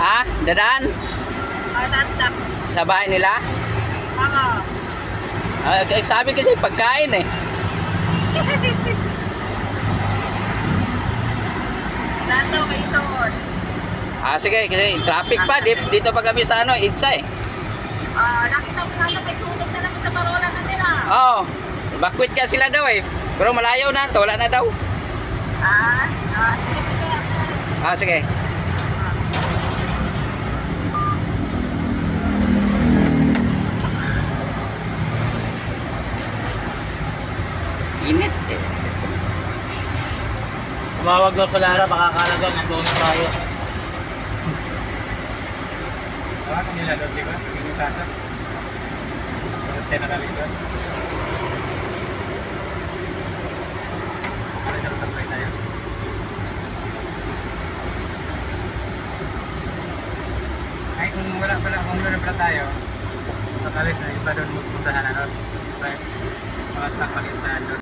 Ha? Dadaan? Tatap. Sa bahay nila? Oo. Sabi kasi pagkain eh. Saan daw kayo doon? Sige, kasi traffic pa. Dito pa kami sa ano, EDSA eh. Nakita ko sana may sunog na lang sa parola na nila. Oo. Bakwit ka sila daw eh. Pero malayo na. Wala na daw. Sige, sige. Sige. Init eh. Tumawag daw sa Lara, baka akala daw nandoon na tayo. Tawagan nila doon, di ba? Yung casa. Tapos nakalis doon. Para nagsampay tayo. Ay, kung wala pala tayo, nakalis na iba doon magpuntahan na doon. Mga stock palit na doon.